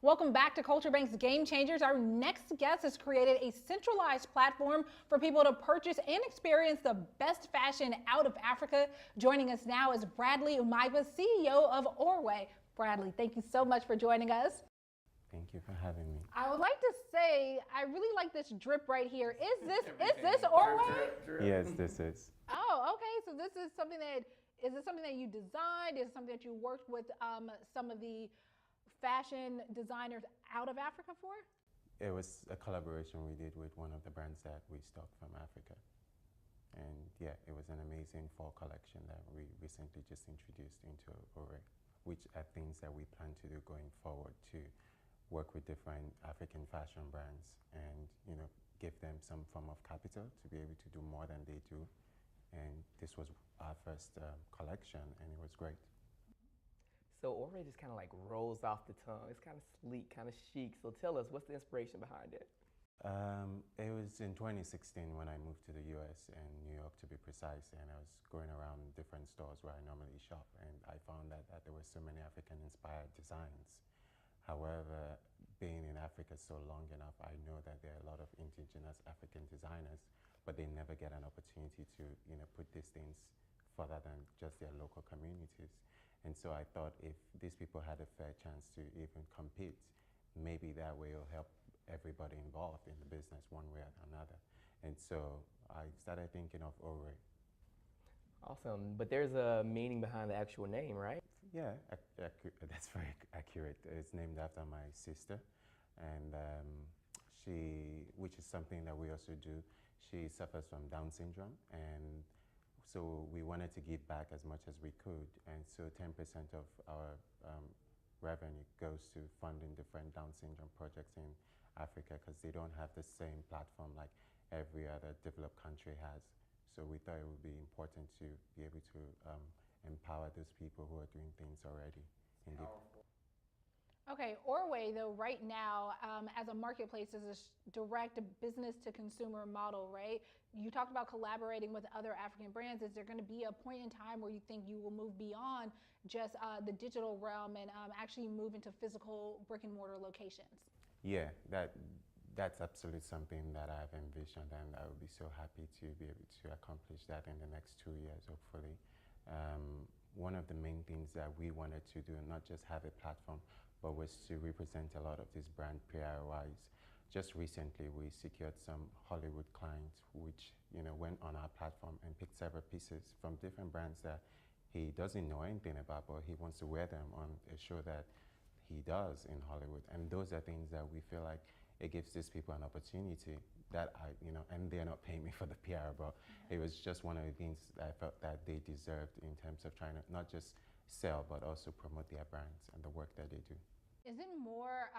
Welcome back to Culture Bank's Game Changers. Our next guest has created a centralized platform for people to purchase and experience the best fashion out of Africa. Joining us now is Bardley Umaigba, CEO of Orwe. Bradley, thank you so much for joining us. Thank you for having me. I would like to say, I really like this drip right here. Is this Orwe? Yes, this is. Oh, okay. So this is something that, is it something that you designed? Is it something that you worked with some of the fashion designers out of Africa for? It was a collaboration we did with one of the brands that we stock from Africa. And yeah, it was an amazing fall collection that we recently just introduced into Orwe, which are things that we plan to do going forward to work with different African fashion brands and, you know, give them some form of capital to be able to do more than they do. And this was our first collection, and it was great. So Orwe just kind of like rolls off the tongue. It's kind of sleek, kind of chic. So tell us, what's the inspiration behind it? It was in 2016 when I moved to the US and New York to be precise, and I was going around different stores where I normally shop, and I found that there were so many African-inspired designs. However, being in Africa so long enough, I know that there are a lot of indigenous African designers, but they never get an opportunity to, you know, put these things further than just their local communities. And so I thought if these people had a fair chance to even compete, maybe that way it'll help everybody involved in the business one way or another. And so I started thinking of Orwe. Awesome, but there's a meaning behind the actual name, right? Yeah, that's very accurate. It's named after my sister, and which is something that we also do. She suffers from Down syndrome, and so we wanted to give back as much as we could, and so 10% of our revenue goes to funding different Down syndrome projects in Africa because they don't have the same platform like every other developed country has. So we thought it would be important to be able to empower those people who are doing things already. Okay, Orwe though right now as a marketplace is a direct business to consumer model, right? You talked about collaborating with other African brands. Is there going to be a point in time where you think you will move beyond just the digital realm and actually move into physical brick and mortar locations? Yeah, that's absolutely something that I've envisioned, and I would be so happy to be able to accomplish that in the next 2 years, hopefully. One of the main things that we wanted to do, not just have a platform, but was to represent a lot of these brand PR-wise. Just recently, we secured some Hollywood clients, which, you know, went on our platform and picked several pieces from different brands that he doesn't know anything about, but he wants to wear them on a show that he does in Hollywood. And those are things that we feel like it gives these people an opportunity that and they're not paying me for the PR, but it was just one of the things that I felt that they deserved in terms of trying to not just sell, but also promote their brands and the work that they do. Is it more,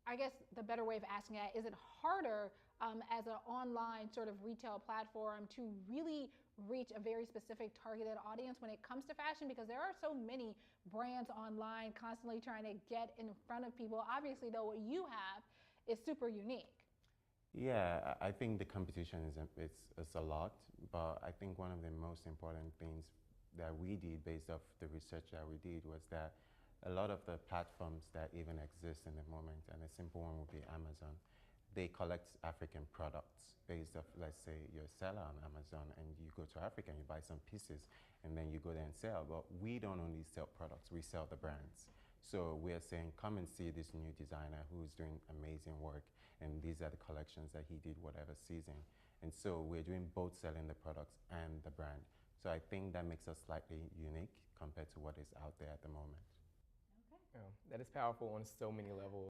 I guess the better way of asking that, is it harder as an online sort of retail platform to really reach a very specific targeted audience when it comes to fashion? Because there are so many brands online constantly trying to get in front of people. Obviously though, what you have is super unique. Yeah, I think the competition is a lot, but I think one of the most important things that we did based off the research that we did was that a lot of the platforms that even exist in the moment, and a simple one would be Amazon, they collect African products based off, let's say you're a seller on Amazon and you go to Africa and you buy some pieces and then you go there and sell. But we don't only sell products, we sell the brands. So we are saying, come and see this new designer who's doing amazing work, and these are the collections that he did whatever season. And so we're doing both selling the products and the brand. So I think that makes us slightly unique compared to what is out there at the moment. Okay. Yeah, that is powerful on so many levels.